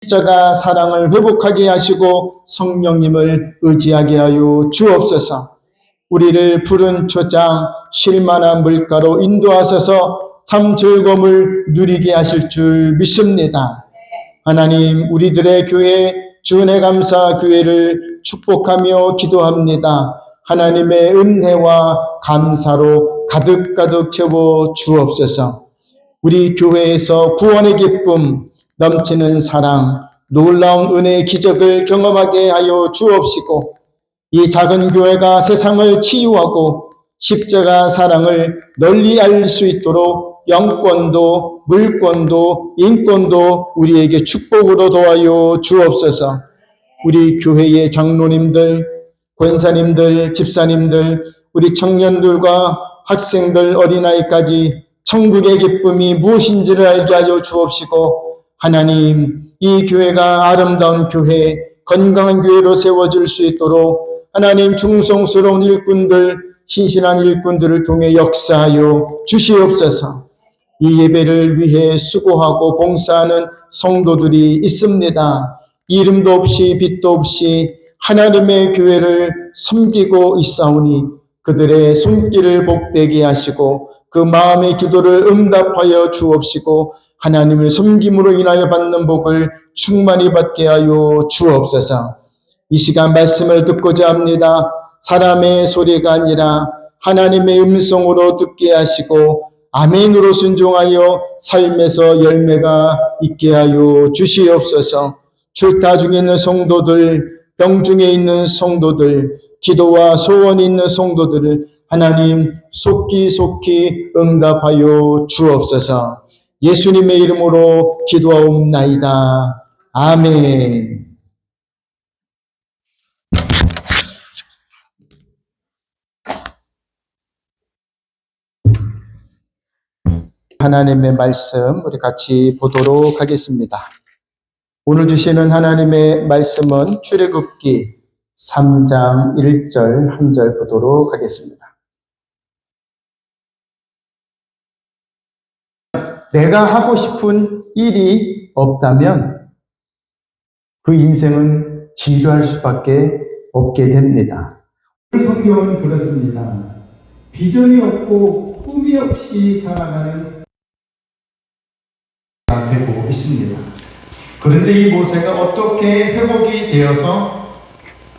십자가 사랑을 회복하게 하시고 성령님을 의지하게 하여 주옵소서. 우리를 푸른 초장 쉴만한 물가로 인도하셔서 참 즐거움을 누리게 하실 줄 믿습니다. 하나님, 우리들의 교회 주은혜감사 교회를 축복하며 기도합니다. 하나님의 은혜와 감사로 가득가득 채워 주옵소서. 우리 교회에서 구원의 기쁨, 넘치는 사랑, 놀라운 은혜의 기적을 경험하게 하여 주옵시고, 이 작은 교회가 세상을 치유하고 십자가 사랑을 널리 알릴 수 있도록 영권도 물권도 인권도 우리에게 축복으로 도와요 주옵소서. 우리 교회의 장로님들, 권사님들, 집사님들, 우리 청년들과 학생들, 어린아이까지 천국의 기쁨이 무엇인지를 알게 하여 주옵시고, 하나님, 이 교회가 아름다운 교회, 건강한 교회로 세워질 수 있도록 하나님, 충성스러운 일꾼들, 신실한 일꾼들을 통해 역사하여 주시옵소서. 이 예배를 위해 수고하고 봉사하는 성도들이 있습니다. 이름도 없이 빛도 없이 하나님의 교회를 섬기고 있사오니 그들의 손길을 복되게 하시고 그 마음의 기도를 응답하여 주옵시고 하나님을 섬김으로 인하여 받는 복을 충만히 받게 하여 주옵소서. 이 시간 말씀을 듣고자 합니다. 사람의 소리가 아니라 하나님의 음성으로 듣게 하시고 아멘으로 순종하여 삶에서 열매가 있게 하여 주시옵소서. 출타 중에 있는 성도들, 병중에 있는 성도들, 기도와 소원이 있는 성도들을 하나님 속히 응답하여 주옵소서. 예수님의 이름으로 기도하옵나이다. 아멘. 하나님의 말씀 우리 같이 보도록 하겠습니다. 오늘 주시는 하나님의 말씀은 출애굽기 3장 1절 1절 보도록 하겠습니다. 내가 하고 싶은 일이 없다면 그 인생은 지루할 수밖에 없게 됩니다. 성경은 그렇습니다. 비전이 없고 꿈이 없이 살아가는 되고 있습니다. 그런데 이 모세가 어떻게 회복이 되어서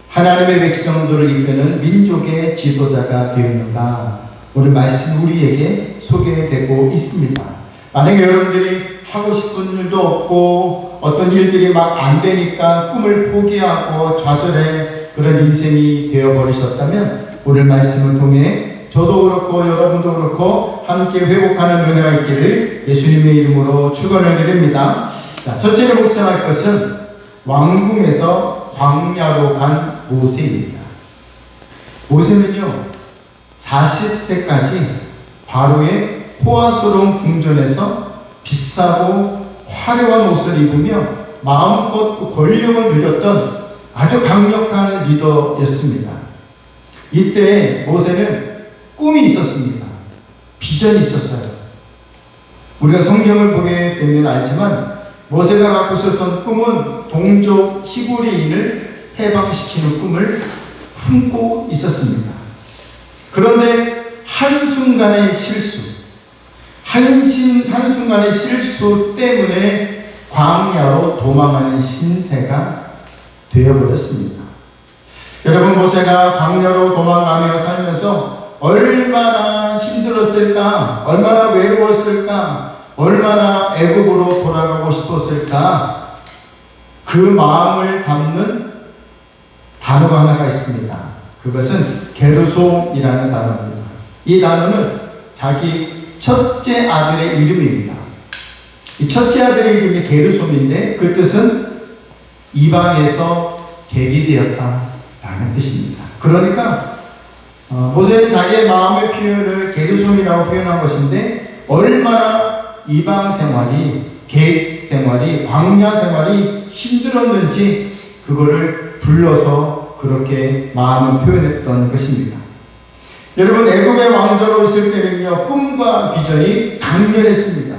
하나님의 백성들을 이끄는 민족의 지도자가 되었는가? 오늘 말씀 우리에게 소개되고 있습니다. 만약에 여러분들이 하고 싶은 일도 없고 어떤 일들이 막 안 되니까 꿈을 포기하고 좌절해 그런 인생이 되어버리셨다면 오늘 말씀을 통해 저도 그렇고 여러분도 그렇고 함께 회복하는 은혜가 있기를 예수님의 이름으로 축원을 드립니다. 자, 첫째로 묵상할 것은 왕궁에서 광야로 간 모세입니다. 모세는요 40세까지 바로의 호화스러운 궁전에서 비싸고 화려한 옷을 입으며 마음껏 권력을 누렸던 아주 강력한 리더였습니다. 이때 모세는 꿈이 있었습니다. 비전이 있었어요. 우리가 성경을 보게 되면 알지만 모세가 갖고 있었던 꿈은 동족 히브리인을 해방시키는 꿈을 품고 있었습니다. 그런데 한순간의 실수 때문에 광야로 도망하는 신세가 되어버렸습니다. 여러분, 모세가 광야로 도망가며 살면서 얼마나 힘들었을까, 얼마나 외로웠을까, 얼마나 애국으로 돌아가고 싶었을까, 그 마음을 담는 단어가 하나가 있습니다. 그것은 게르솜이라는 단어입니다. 이 단어는 자기 첫째 아들의 이름입니다. 이 첫째 아들의 이름이 게르솜인데 그 뜻은 이방에서 계기되었다라는 뜻입니다. 그러니까 모세는 자기의 마음의 표현을 게르솜이라고 표현한 것인데 얼마나 이방 생활이, 계획 생활이, 광야 생활이 힘들었는지 그거를 불러서 그렇게 마음을 표현했던 것입니다. 여러분, 애굽의 왕자로 있을 때는요 꿈과 비전이 강렬했습니다.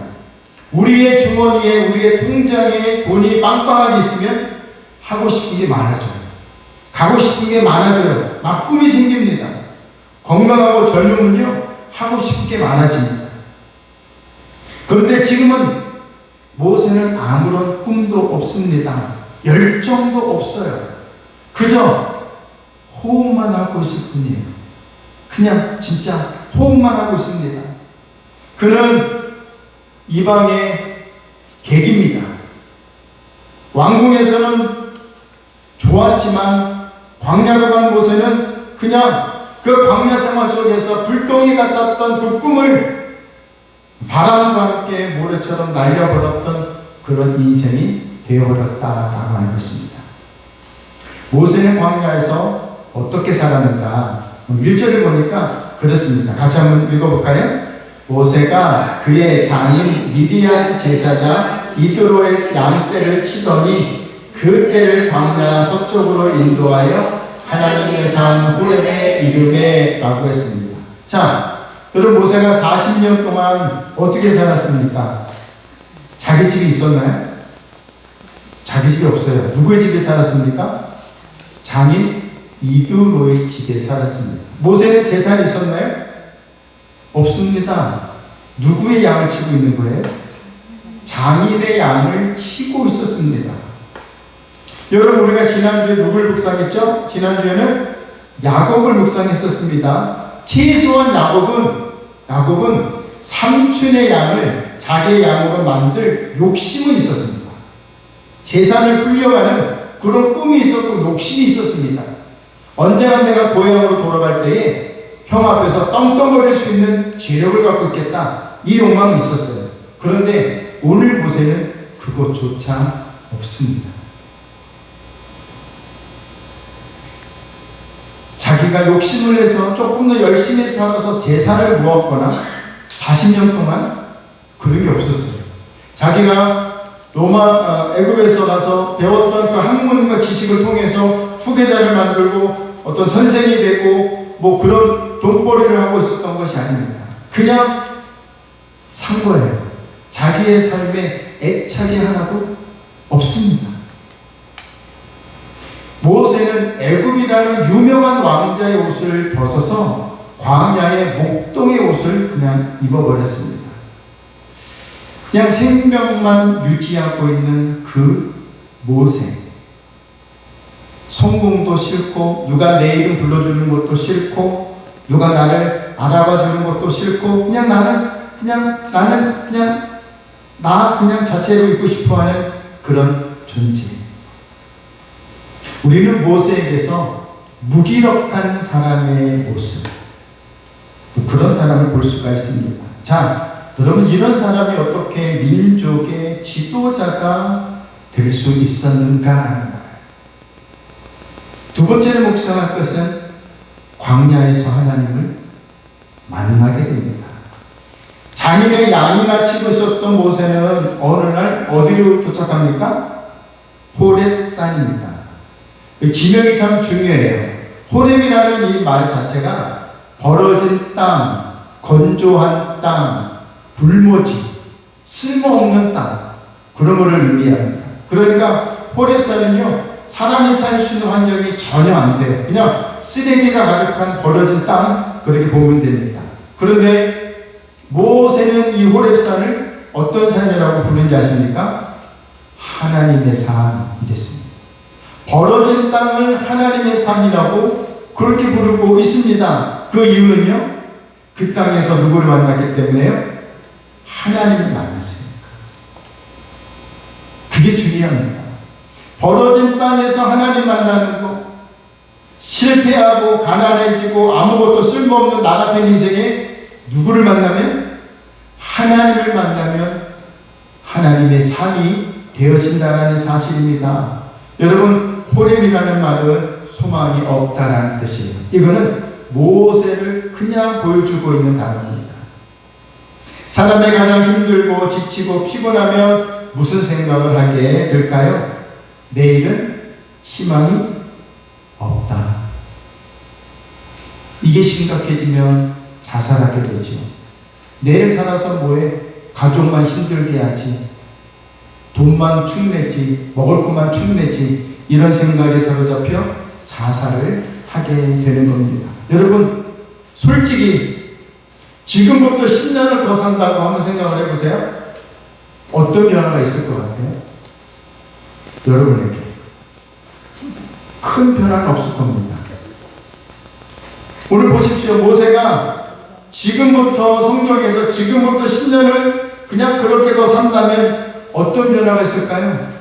우리의 주머니에, 우리의 통장에 돈이 빵빵하게 있으면 하고 싶은 게 많아져요. 가고 싶은 게 많아져요. 막 꿈이 생깁니다. 건강하고 젊으면요, 하고 싶은 게 많아집니다. 그런데 지금은 모세는 아무런 꿈도 없습니다. 열정도 없어요. 그저 호흡만 하고 있을 뿐이에요. 그냥 진짜 호흡만 하고 있습니다. 그는 이방의 객입니다. 왕궁에서는 좋았지만 광야로 간 모세는 그냥 그 광야 생활 속에서 불덩이 같았던 그 꿈을 바람과 함께 모래처럼 날려버렸던 그런 인생이 되어버렸다라고 하는 것입니다. 모세는 광야에서 어떻게 살았는가? 1절을 보니까 그렇습니다. 같이 한번 읽어볼까요? 모세가 그의 장인 미디안 제사장 이드로의 양떼를 치더니 그 떼를 광야 서쪽으로 인도하여 하나님의 산 호렙의 이름에 라고 했습니다. 자, 여러분 모세가 40년 동안 어떻게 살았습니까? 자기 집이 있었나요? 자기 집이 없어요. 누구의 집에 살았습니까? 장인 이드로의 집에 살았습니다. 모세는 재산이 있었나요? 없습니다. 누구의 양을 치고 있는 거예요? 장인의 양을 치고 있었습니다. 여러분 우리가 지난주에 누굴 묵상했죠? 지난주에는 야곱을 묵상했었습니다. 최소한 야곱은 삼촌의 양을 자기의 양으로 만들 욕심은 있었습니다. 재산을 불려가는 그런 꿈이 있었고 욕심이 있었습니다. 언젠가 내가 고향으로 돌아갈 때에 형 앞에서 떵떵거릴 수 있는 재력을 갖고 있겠다. 이 욕망이 있었어요. 그런데 오늘 모세는 그것조차 없습니다. 자기가 욕심을 내서 조금 더 열심히 살아서 재산을 모았거나 40년 동안 그런 게 없었어요. 자기가 애굽에서 가서 배웠던 그 학문과 지식을 통해서 후계자를 만들고 어떤 선생이 되고 뭐 그런 돈벌이를 하고 있었던 것이 아닙니다. 그냥 산 거예요. 자기의 삶에 애착이 하나도 없습니다. 모세는 애굽이라는 유명한 왕자의 옷을 벗어서 광야의 목동의 옷을 그냥 입어버렸습니다. 그냥 생명만 유지하고 있는 그 모세. 성공도 싫고 누가 내 이름 불러주는 것도 싫고 누가 나를 알아봐주는 것도 싫고 그냥 나 그냥 자체로 있고 싶어하는 그런 존재. 우리는 모세에게서 무기력한 사람의 모습, 그런 사람을 볼 수가 있습니다. 자, 여러분 이런 사람이 어떻게 민족의 지도자가 될 수 있었는가 하는 거예요. 두 번째로 묵상할 것은 광야에서 하나님을 만나게 됩니다. 장인의 양이나 치고 있었던 모세는 어느 날 어디로 도착합니까? 호렙산입니다. 지명이 참 중요해요. 호렙이라는 이 말 자체가 벌어진 땅, 건조한 땅, 불모지, 쓸모없는 땅, 그런 것을 의미합니다. 그러니까 호렙산은요, 사람이 살 수 있는 환경이 전혀 안 돼요. 그냥 쓰레기가 가득한 벌어진 땅, 그렇게 보면 됩니다. 그런데 모세는 이 호렙산을 어떤 산이라고 부르는지 아십니까? 하나님의 산이 됐습니다. 벌어진 땅을 하나님의 산이라고 그렇게 부르고 있습니다. 그 이유는요, 그 땅에서 누구를 만났기 때문에요? 하나님을 만났으니까. 그게 중요합니다. 벌어진 땅에서 하나님 만나는 거, 실패하고 가난해지고 아무것도 쓸모없는 나 같은 인생에 누구를 만나면? 하나님을 만나면 하나님의 산이 되어진다는 사실입니다. 여러분, 호렙이라는 말은 소망이 없다라는 뜻이에요. 이거는 모세를 그냥 보여주고 있는 단어입니다. 사람이 가장 힘들고 지치고 피곤하면 무슨 생각을 하게 될까요? 내일은 희망이 없다. 이게 심각해지면 자살하게 되죠. 내일 살아서 뭐해? 가족만 힘들게 하지, 돈만 축내지, 먹을 것만 축내지, 이런 생각에 사로잡혀 자살을 하게 되는 겁니다. 여러분, 솔직히 지금부터 10년을 더 산다고 한번 생각을 해보세요. 어떤 변화가 있을 것 같아요? 여러분에게 큰 변화는 없을 겁니다. 오늘 보십시오. 모세가 지금부터 성경에서 지금부터 10년을 그냥 그렇게 더 산다면 어떤 변화가 있을까요?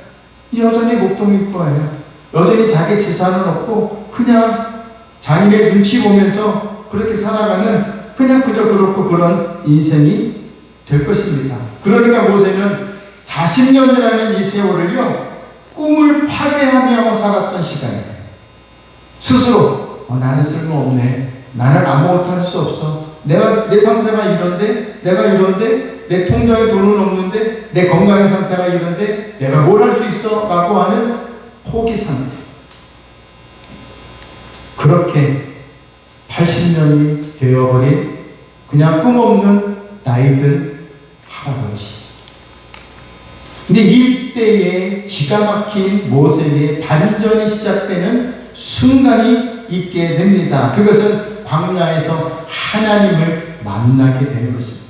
여전히 목동일 거예요. 여전히 자기 재산은 없고 그냥 장인의 눈치 보면서 그렇게 살아가는, 그냥 그저 그렇고 그런 인생이 될 것입니다. 그러니까 모세는 40년이라는 이 세월을요, 꿈을 파괴하며 살았던 시간이에요. 스스로 나는 쓸모없네, 나는 아무것도 할 수 없어, 내 상태가 이런데, 내가 이런데, 내 통장에 돈은 없는데, 내 건강의 상태가 이런데 내가 뭘 할 수 있어? 라고 하는 포기 상태. 그렇게 80년이 되어버린 그냥 꿈없는 나이든 할아버지. 근데 이때에 기가 막힌 모세의 반전이 시작되는 순간이 있게 됩니다. 그것은 광야에서 하나님을 만나게 되는 것입니다.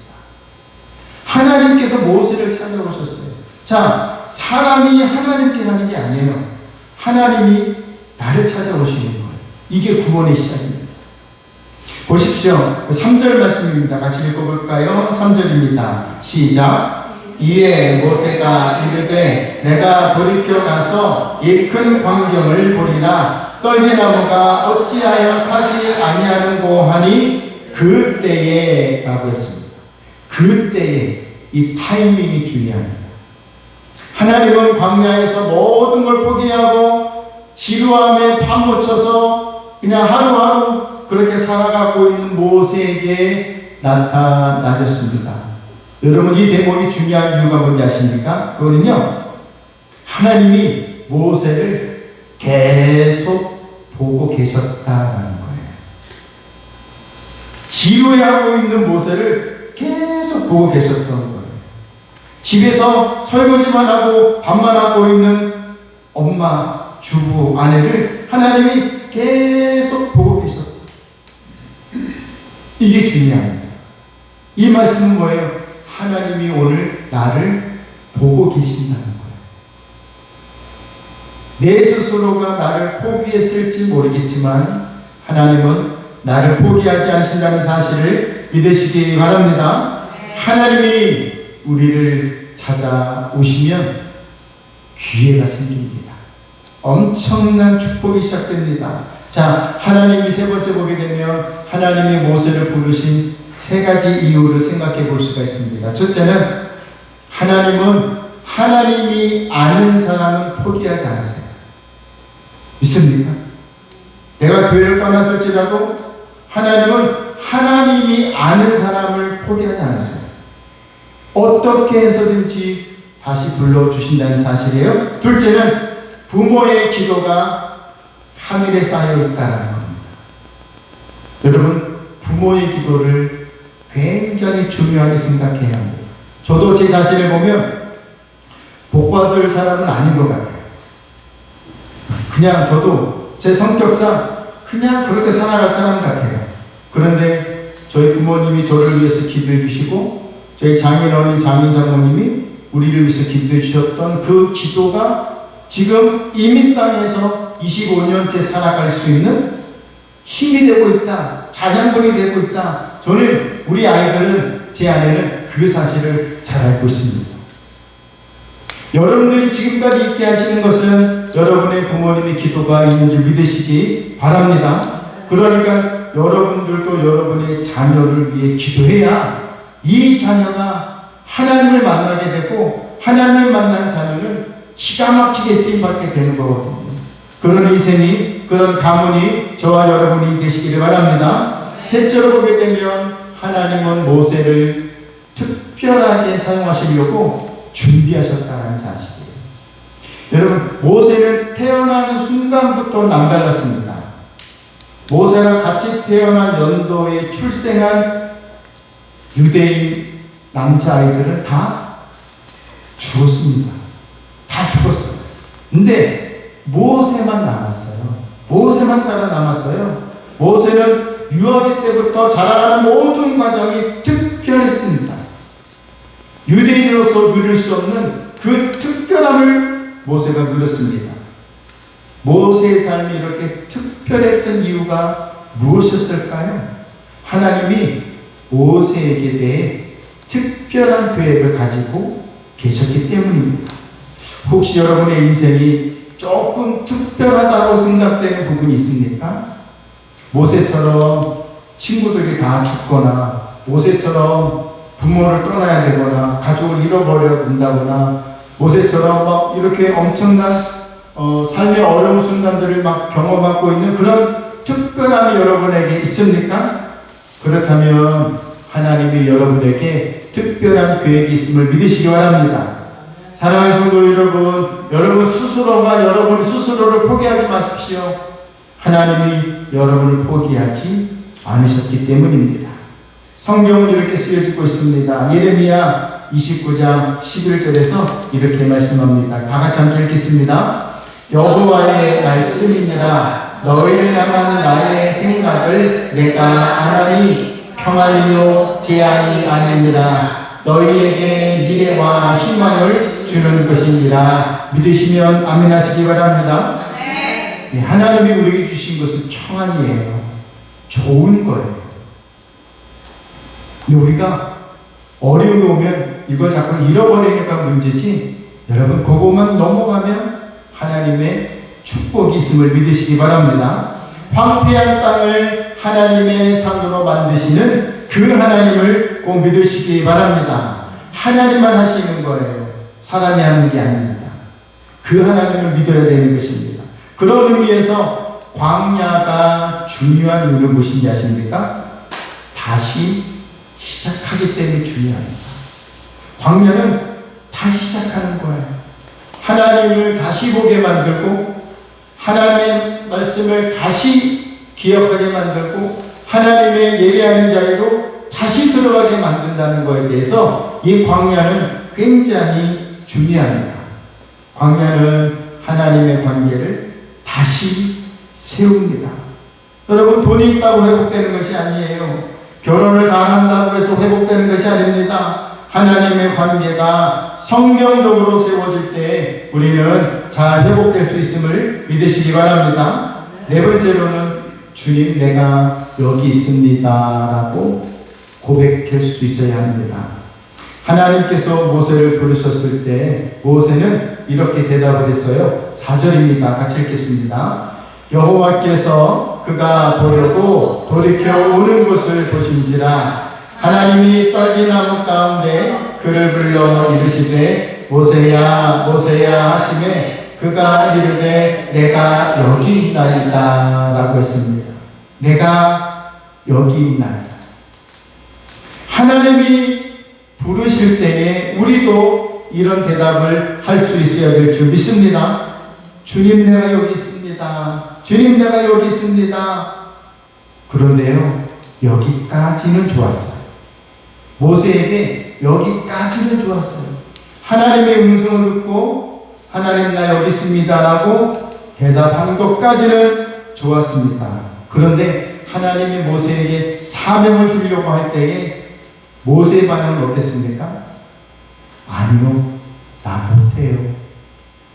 하나님께서 모세를 찾아오셨어요. 자, 사람이 하나님께 가는 게 아니에요. 하나님이 나를 찾아오시는 거예요. 이게 구원의 시작입니다. 보십시오. 3절 말씀입니다. 같이 읽어볼까요? 3절입니다. 시작. 이에 모세가 이르되 내가 돌이켜 가서 이 큰 광경을 보리라. 떨기나무가 어찌하여 타지 아니하는고 하니 그때에 라고 했습니다. 그때에, 이 타이밍이 중요합니다. 하나님은 광야에서 모든 걸 포기하고 지루함에 파묻혀서 그냥 하루하루 그렇게 살아가고 있는 모세에게 나타나셨습니다. 여러분, 이 대목이 중요한 이유가 뭔지 아십니까? 그거는요, 하나님이 모세를 계속 보고 계셨다라는 거예요. 지루해하고 있는 모세를 계속 보고 계셨던 거예요. 집에서 설거지만 하고 밥만 하고 있는 엄마, 주부, 아내를 하나님이 계속 보고 계셨다. 이게 중요합니다. 이 말씀은 뭐예요? 하나님이 오늘 나를 보고 계신다는 거예요. 내 스스로가 나를 포기했을지 모르겠지만 하나님은 나를 포기하지 않으신다는 사실을 믿으시기 바랍니다. 하나님이 우리를 찾아오시면 기회가 생깁니다. 엄청난 축복이 시작됩니다. 자, 하나님이 세 번째 보게 되면 하나님이 모세를 부르신 세 가지 이유를 생각해 볼 수가 있습니다. 첫째는, 하나님은 하나님이 아는 사람은 포기하지 않으세요. 믿습니까? 내가 교회를 떠났을지라도 하나님은 하나님이 아는 사람을 포기하지 않으세요. 어떻게 해서든지 다시 불러주신다는 사실이에요. 둘째는, 부모의 기도가 하늘에 쌓여 있다는 겁니다. 여러분, 부모의 기도를 굉장히 중요하게 생각해야 합니다. 저도 제 자신을 보면 복받을 사람은 아닌 것 같아요. 그냥 저도 제 성격상 그냥 그렇게 살아갈 사람 같아요. 그런데 저희 부모님이 저를 위해서 기도해 주시고 저희 장인어른, 장모님이 우리를 위해서 기도해 주셨던 그 기도가 지금 이민 땅에서 25년째 살아갈 수 있는 힘이 되고 있다. 자양분이 되고 있다. 저는, 우리 아이들은, 제 아내는 그 사실을 잘 알고 있습니다. 여러분들이 지금까지 있게 하시는 것은 여러분의 부모님의 기도가 있는지 믿으시기 바랍니다. 그러니까 여러분들도 여러분의 자녀를 위해 기도해야 이 자녀가 하나님을 만나게 되고, 하나님을 만난 자녀는 기가 막히게 쓰임받게 되는 거거든요. 그런 인생이, 그런 가문이 저와 여러분이 되시기를 바랍니다. 셋째로 보게 되면 하나님은 모세를 특별하게 사용하시려고 준비하셨다는 사실이에요. 여러분, 모세는 태어나는 순간부터 남달랐습니다. 모세가 같이 태어난 연도에 출생한 유대인 남자아이들은 다 죽었습니다. 다 죽었어요. 근데 모세만 남았어요. 모세만 살아남았어요. 모세는 유아기 때부터 자라가는 모든 과정이 특별했습니다. 유대인으로서 누릴 수 없는 그 특별함을 모세가 누렸습니다. 모세의 삶이 이렇게 특별했던 이유가 무엇이었을까요? 하나님이 모세에게 대해 특별한 계획을 가지고 계셨기 때문입니다. 혹시 여러분의 인생이 조금 특별하다고 생각되는 부분이 있습니까? 모세처럼 친구들이 다 죽거나, 모세처럼 부모를 떠나야 되거나, 가족을 잃어버려야 된다거나, 모세처럼 막 이렇게 엄청난 삶의 어려운 순간들을 막 경험하고 있는 그런 특별함이 여러분에게 있습니까? 그렇다면 하나님이 여러분에게 특별한 계획이 있음을 믿으시기 바랍니다. 사랑하는 성도 여러분, 여러분 스스로가 여러분 스스로를 포기하지 마십시오. 하나님이 여러분을 포기하지 않으셨기 때문입니다. 성경은 이렇게 쓰여지고 있습니다. 예레미야 29장 11절에서 이렇게 말씀합니다. 다 같이 함께 읽겠습니다. 여호와의 말씀이니라. 너희를 향한 나의 생각을 내가 아나니 평안이요 재앙이 아니니라. 너희에게 미래와 희망을 주는 것이니라. 믿으시면 아멘 하시기 바랍니다. 네, 하나님이 우리에게 주신 것은 평안이에요. 좋은 거예요. 우리가 어려움이 오면 이걸 자꾸 잃어버리니까 문제지, 여러분 그것만 넘어가면 하나님의 축복이 있음을 믿으시기 바랍니다. 황폐한 땅을 하나님의 산으로 만드시는 그 하나님을 꼭 믿으시기 바랍니다. 하나님만 하시는 거예요. 사람이 하는 게 아닙니다. 그 하나님을 믿어야 되는 것입니다. 그런 의미에서 광야가 중요한 이유는 무엇인지 아십니까? 다시 시작하기 때문에 중요합니다. 광야는 다시 시작하는 거예요. 하나님을 다시 보게 만들고, 하나님의 말씀을 다시 기억하게 만들고, 하나님의 예배하는 자리로 다시 들어가게 만든다는 것에 대해서 이 광야는 굉장히 중요합니다. 광야는 하나님의 관계를 다시 세웁니다. 여러분, 돈이 있다고 회복되는 것이 아니에요. 결혼을 잘한다고 해서 회복되는 것이 아닙니다. 하나님의 관계가 성경적으로 세워질 때 우리는 잘 회복될 수 있음을 믿으시기 바랍니다. 네 번째로는 주님 내가 여기 있습니다 라고 고백할 수 있어야 합니다. 하나님께서 모세를 부르셨을 때 모세는 이렇게 대답을 했어요. 4절입니다. 같이 읽겠습니다. 여호와께서 그가 보려고 돌이켜 오는 것을 보신지라. 하나님이 떨기나무 가운데 그를 불러 이르시되 모세야 모세야 하시매 그가 이르되 내가 여기 있나이다 라고 했습니다. 내가 여기 있나이다. 하나님이 부르실 때에 우리도 이런 대답을 할 수 있어야 될 줄 믿습니다. 주님 내가 여기 있습니다. 주님 내가 여기 있습니다. 그런데요, 여기까지는 좋았어요. 모세에게 여기까지는 좋았어요. 하나님의 음성을 듣고 하나님 나 여기 있습니다 라고 대답한 것까지는 좋았습니다. 그런데 하나님이 모세에게 사명을 주려고 할 때에 모세의 반응은 어땠습니까? 아니요, 나 못해요.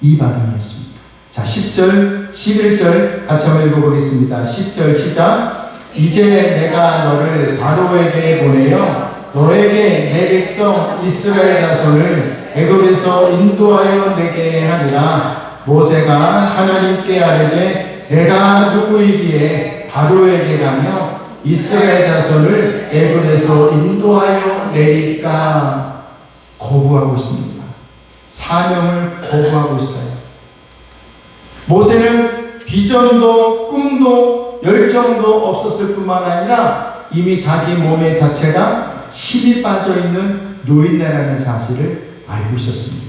이 반응이었습니다. 자, 10절, 11절 같이 한번 읽어보겠습니다. 10절 시작. 이제 내가 너를 바로에게 보내어 너에게 내 백성 이스라엘 자손을 애굽에서 인도하여 내게 하리라. 모세가 하나님께 아뢰되 내가 누구이기에 바로에게 가며 이스라엘 자손을 애굽에서 인도하여 내리까. 거부하고 있습니다. 사명을 거부하고 있어요. 모세는 비전도 꿈도 열정도 없었을 뿐만 아니라 이미 자기 몸의 자체가 힘이 빠져있는 노인네라는 사실을 알고 있었습니다.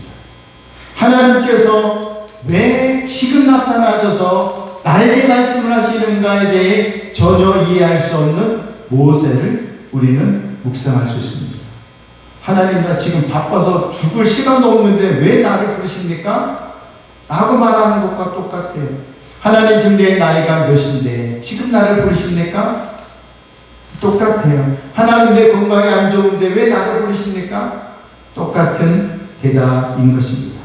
하나님께서 왜 지금 나타나셔서 나에게 말씀을 하시는가에 대해 전혀 이해할 수 없는 모세를 우리는 묵상할 수 있습니다. 하나님 나 지금 바빠서 죽을 시간도 없는데 왜 나를 부르십니까? 라고 말하는 것과 똑같아요. 하나님 지금 내 나이가 몇인데 지금 나를 부르십니까? 똑같아요. 하나님 내 건강이 안 좋은데 왜 나를 부르십니까? 똑같은 대답인 것입니다.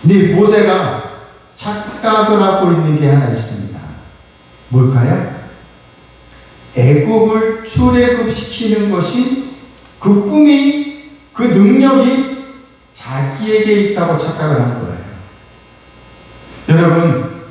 근데 모세가 착각을 하고 있는 게 하나 있습니다. 뭘까요? 애굽을 출애굽시키는 것이 그 꿈이, 그 능력이 자기에게 있다고 착각을 하는 거예요. 여러분,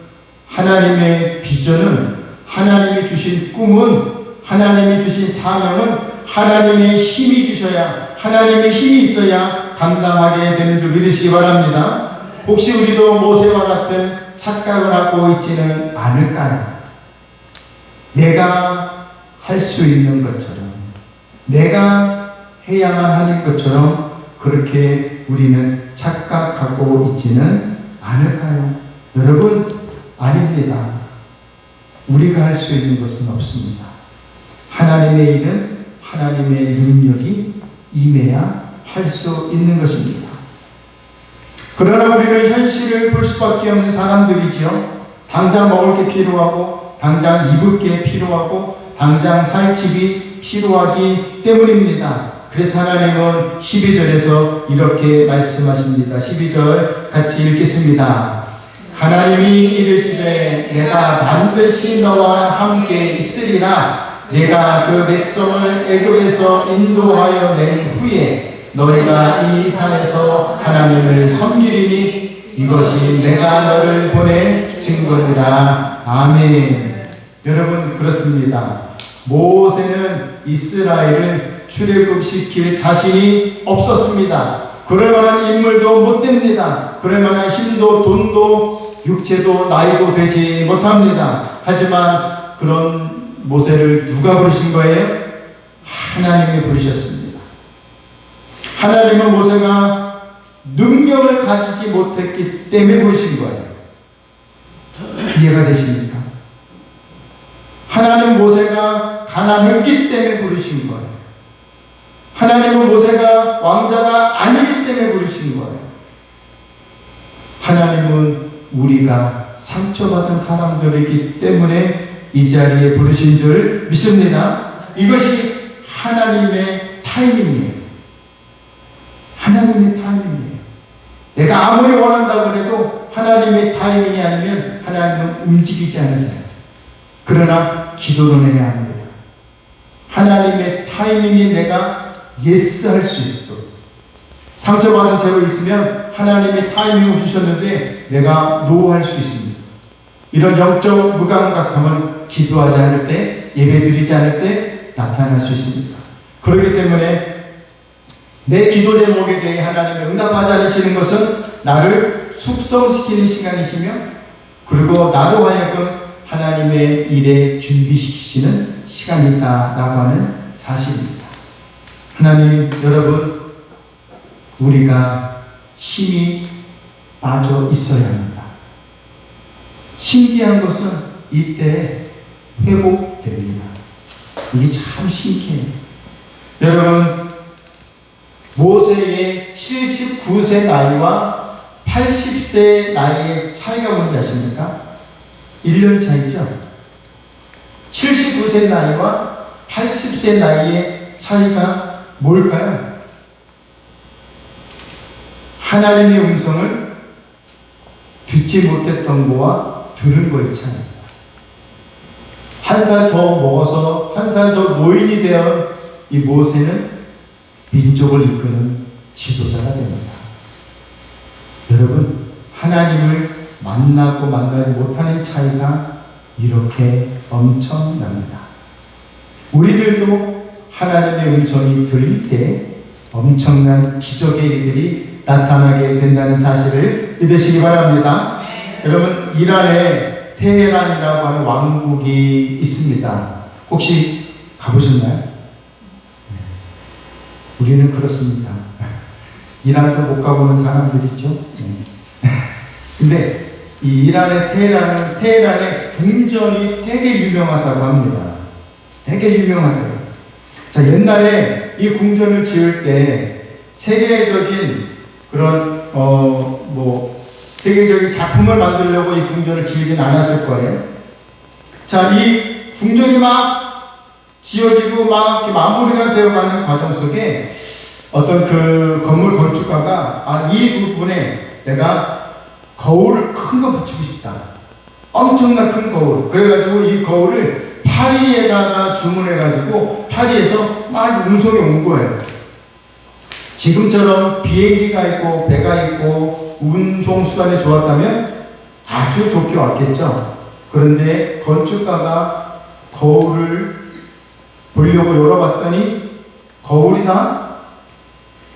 하나님의 비전은, 하나님이 주신 꿈은, 하나님이 주신 사명은 하나님의 힘이 주셔야, 하나님의 힘이 있어야 감당하게 되는 줄 믿으시기 바랍니다. 혹시 우리도 모세와 같은 착각을 하고 있지는 않을까요? 내가 할 수 있는 것처럼, 내가 해야만 하는 것처럼 그렇게 우리는 착각하고 있지는 않을까요? 여러분, 아닙니다. 우리가 할 수 있는 것은 없습니다. 하나님의 일은 하나님의 능력이 임해야 할 수 있는 것입니다. 그러나 우리는 현실을 볼 수밖에 없는 사람들이지요. 당장 먹을 게 필요하고, 당장 입을 게 필요하고, 당장 살 집이 필요하기 때문입니다. 그래서 하나님은 12절에서 이렇게 말씀하십니다. 12절 같이 읽겠습니다. 하나님이 이르시되 내가 반드시 너와 함께 있으리라. 내가 그 백성을 애굽에서 인도하여 낸 후에 너희가 이 산에서 하나님을 섬기리니 이것이 내가 너를 보낸 증거니라. 아멘. 여러분, 그렇습니다. 모세는 이스라엘을 출애굽시킬 자신이 없었습니다. 그럴 만한 인물도 못 됩니다. 그럴 만한 힘도 돈도 육체도 나이도 되지 못합니다. 하지만 그런 모세를 누가 부르신 거예요? 하나님이 부르셨습니다. 하나님은 모세가 능력을 가지지 못했기 때문에 부르신 거예요. 이해가 되십니까? 하나님 모세가 가난했기 때문에 부르신 거예요. 하나님은 모세가 왕자가 아니기 때문에 부르신 거예요. 하나님은 우리가 상처받은 사람들이기 때문에 이 자리에 부르신 줄 믿습니다. 이것이 하나님의 타이밍이에요. 하나님의 타이밍이에요. 내가 아무리 원한다고 해도 하나님의 타이밍이 아니면 하나님은 움직이지 않으세요. 그러나 기도를 해야 합니다. 하나님의 타이밍에 내가 예스 할 수 있도록. 상처받은 채로 있으면 하나님의 타이밍을 주셨는데 내가 노 할 수 있습니다. 이런 영적 무감각함은 기도하지 않을 때, 예배드리지 않을 때 나타날 수 있습니다. 그렇기 때문에 내 기도 제목에 대해 하나님이 응답하지 않으시는 것은 나를 숙성시키는 시간이시며, 그리고 나로 하여금 하나님의 일에 준비시키시는 시간이다라고 하는 사실입니다. 하나님, 여러분, 우리가 힘이 빠져 있어야 합니다. 신기한 것은 이때 회복됩니다. 이게 참 신기해요. 여러분, 모세의 79세 나이와 80세 나이의 차이가 뭔지 아십니까? 1년 차이죠? 79세 나이와 80세 나이의 차이가 뭘까요? 하나님의 음성을 듣지 못했던 거와 들은 거의 차이입니다. 한 살 더 먹어서 한 살 더 노인이 되어 이 모세는 민족을 이끄는 지도자가 됩니다. 여러분, 하나님을 만나고 만나지 못하는 차이가 이렇게 엄청납니다. 우리들도 하나님의 음성이 들릴 때 엄청난 기적의 일들이 나타나게 된다는 사실을 믿으시기 바랍니다. 여러분, 이란에 테헤란이라고 하는 왕국이 있습니다. 혹시 가보셨나요? 우리는 그렇습니다. 이란도 못 가보는 사람들이죠. 근데 이 이란의 테헤란의 궁전이 되게 유명하다고 합니다. 되게 유명하대요. 자, 옛날에 이 궁전을 지을 때 세계적인 그런 세계적인 작품을 만들려고 이 궁전을 지으진 않았을 거예요. 자, 이 궁전이 막 지어지고 막 이렇게 마무리가 되어가는 과정 속에 어떤 그 건물 건축가가 이 부분에 내가 거울을 큰 거 붙이고 싶다. 엄청난 큰 거울. 그래가지고 이 거울을 파리에다가 주문해가지고 파리에서 막 운송이 온 거예요. 지금처럼 비행기가 있고 배가 있고 운송수단이 좋았다면 아주 좋게 왔겠죠. 그런데 건축가가 거울을 보려고 열어봤더니 거울이 다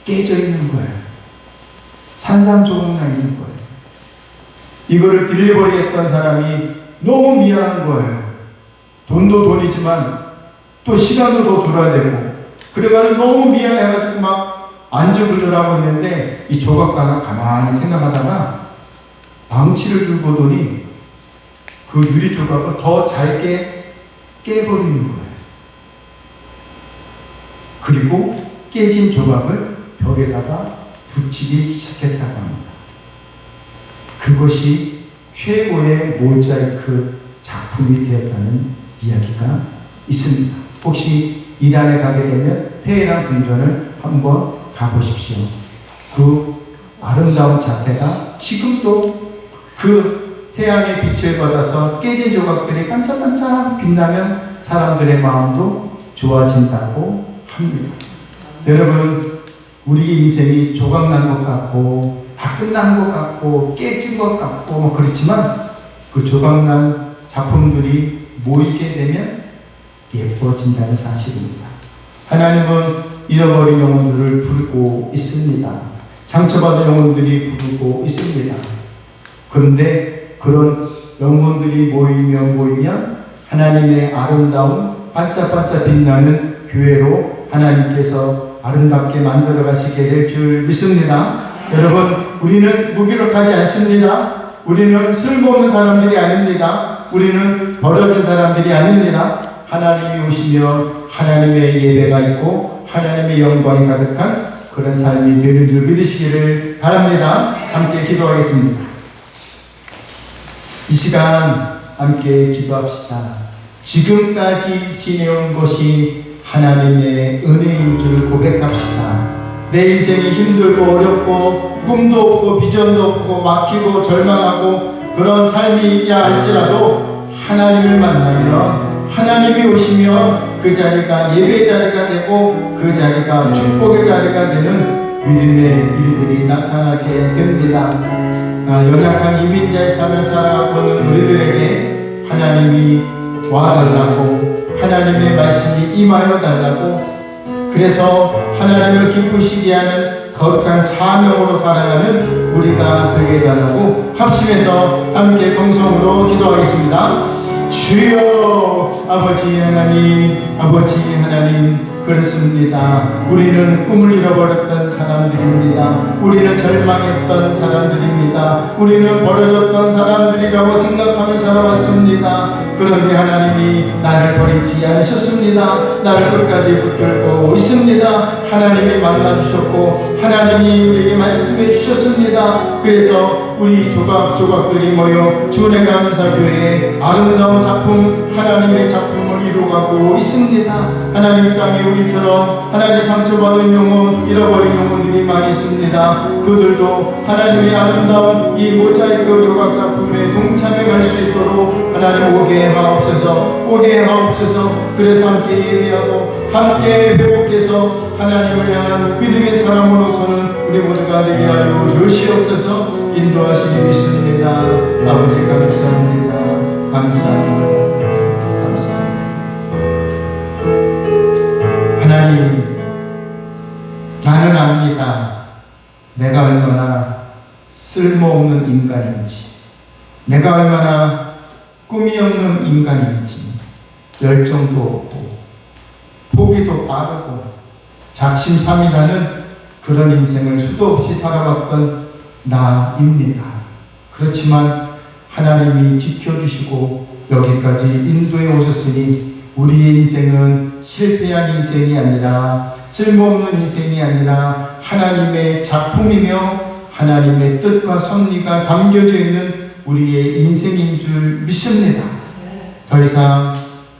깨져 있는 거예요. 산산조각나 있는 거예요. 이거를 딜리버리 했던 사람이 너무 미안한 거예요. 돈도 돈이지만 또 시간도 더 들어야 되고, 그래가지고 너무 미안해가지고 막 안주부주라고 했는데 이 조각가가 가만히 생각하다가 망치를 들고 오더니 그 유리 조각을 더 잘게 깨버리는 거예요. 그리고 깨진 조각을 벽에다가 붙이기 시작했다고 합니다. 그것이 최고의 모자이크 작품이 되었다는 이야기가 있습니다. 혹시 이란에 가게 되면 테헤란 궁전을 한번 가보십시오. 그 아름다운 자태가 지금도 그 태양의 빛을 받아서 깨진 조각들이 반짝반짝 빛나면 사람들의 마음도 좋아진다고 합니다. 여러분, 우리 인생이 조각난 것 같고 다 끝난 것 같고 깨진 것 같고 그렇지만 그 조각난 작품들이 모이게 되면 예뻐진다는 사실입니다. 하나님은 잃어버린 영혼들을 부르고 있습니다. 상처받은 영혼들이 부르고 있습니다. 그런데 그런 영혼들이 모이면 하나님의 아름다운 반짝반짝 빛나는 교회로 하나님께서 아름답게 만들어 가시게 될 줄 믿습니다. 여러분, 우리는 무기력하지 않습니다. 우리는 쓸모없는 사람들이 아닙니다. 우리는 버려진 사람들이 아닙니다. 하나님이 오시면 하나님의 예배가 있고 하나님의 영광이 가득한 그런 삶이 되는 줄 믿으시기를 바랍니다. 함께 기도하겠습니다. 이 시간 함께 기도합시다. 지금까지 지내온 것이 하나님의 은혜인 줄 고백합시다. 내 인생이 힘들고 어렵고 꿈도 없고 비전도 없고 막히고 절망하고 그런 삶이야 할지라도 하나님을 만나면 하나님이 오시면 그 자리가 예배 자리가 되고 그 자리가 축복의 자리가 되는 믿음의 일들이 나타나게 됩니다. 연약한 이민자의 삶을 살아가고 있는 우리들에게 하나님이 와달라고, 하나님의 말씀이 임하여 달라고, 그래서 하나님을 기쁘시게 하는 거룩한 사명으로 살아가는 우리가 되게 해달라고 합심해서 함께 동성으로 기도하겠습니다. 주여, 아버지 하나님, 그렇습니다. 우리는 꿈을 잃어버렸던 사람들입니다. 우리는 절망했던 사람들입니다. 우리는 버려졌던 사람들이라고 생각하며 살아왔습니다. 그런데 하나님이 나를 버리지 않으셨습니다. 나를 끝까지 붙들고 있습니다. 하나님이 만나주셨고 하나님이 우리에게 말씀해 주셨습니다. 그래서 우리 조각조각들이 모여 주의 감사교회의 아름다운 작품, 하나님의 작품을 이루어가고 있습니다. 하나님 땅에 우리처럼 하나님 상처받은 영혼, 잃어버린 영혼들이 많이 있습니다. 그들도 하나님의 아름다운 이 모자이크 조각 작품에 동참해 갈 수 있도록 하나님 오게 하옵소서. 그래서 함께 예배하고 함께 회복해서 하나님을 향한 믿음의 사람으로서는 우리 모두가 되게 하여 주시옵소서. 인도하시기 믿습니다. 아버지 감사합니다. 하나님, 나는 압니다. 내가 얼마나 쓸모없는 인간인지, 내가 얼마나 꿈이 없는 인간인지, 열정도 없고 포기도 빠르고 작심삼일하는 그런 인생을 수도 없이 살아왔던 나입니다. 그렇지만 하나님이 지켜주시고 여기까지 인도해 오셨으니 우리의 인생은 실패한 인생이 아니라 쓸모없는 인생이 아니라 하나님의 작품이며 하나님의 뜻과 섭리가 담겨져 있는 우리의 인생인 줄 믿습니다. 더 이상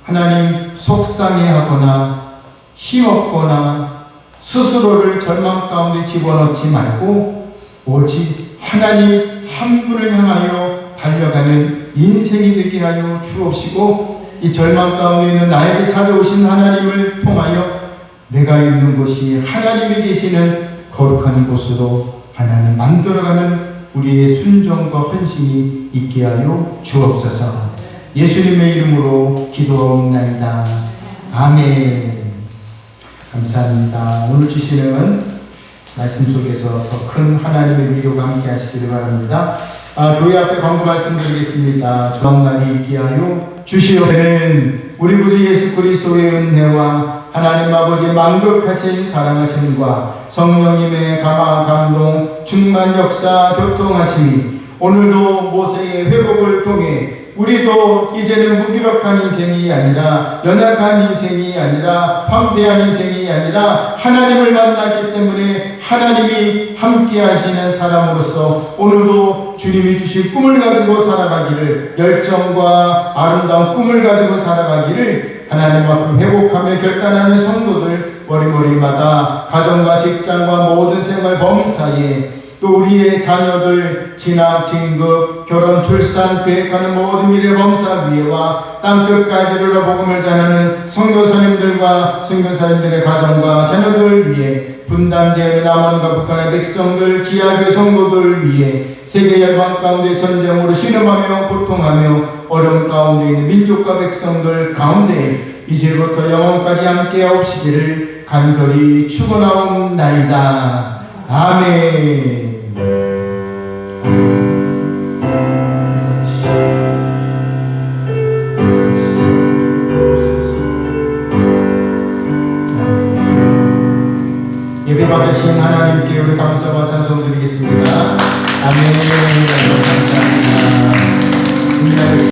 하나님 속상해하거나 힘없거나 스스로를 절망 가운데 집어넣지 말고 오직 하나님 한 분을 향하여 달려가는 인생이 되게 하여 주옵시고, 이 절망 가운데 있는 나에게 찾아오신 하나님을 통하여 내가 있는 곳이 하나님이 계시는 거룩한 곳으로 하나님 만들어가는 우리의 순종과 헌신이 있게 하여 주옵소서. 예수님의 이름으로 기도하옵나이다. 아멘. 감사합니다. 오늘 주시는 말씀 속에서 더 큰 하나님의 위로가 함께 하시기를 바랍니다. 교회 앞에 광고 말씀드리겠습니다. 주방날이 있게 하여 주시옵소서. 우리 구주 예수 그리스도의 은혜와 하나님 아버지의 만극하신 사랑하심과 성령님의 감화 감동 충만 역사 교통하심이 오늘도 모세의 회복을 통해 우리도 이제는 무기력한 인생이 아니라 연약한 인생이 아니라 황폐한 인생이 아니라 하나님을 만났기 때문에 하나님이 함께 하시는 사람으로서 오늘도 주님이 주신 꿈을 가지고 살아가기를, 열정과 아름다운 꿈을 가지고 살아가기를 하나님 앞으로 회복하며 결단하는 성도들 머리머리마다 가정과 직장과 모든 생활 범사에 또 우리의 자녀들 진학, 진급, 결혼, 출산 계획하는 모든 미래 범사 위에와 땅끝까지 이르러 복음을 전하는 선교사님들과 선교사님들의 가정과 자녀들 위에 분단되어 남한과 북한의 백성들, 지하교 성도들 위에 세계 열방 가운데 전쟁으로 신음하며 고통하며 어려움 가운데 있는 민족과 백성들 가운데 이제부터 영원까지 함께하옵시기를 간절히 축원하옵나이다. 아멘. 예배 받으신 하나님께 우리 감사와 찬송 드리겠습니다. 아멘. 감사합니다.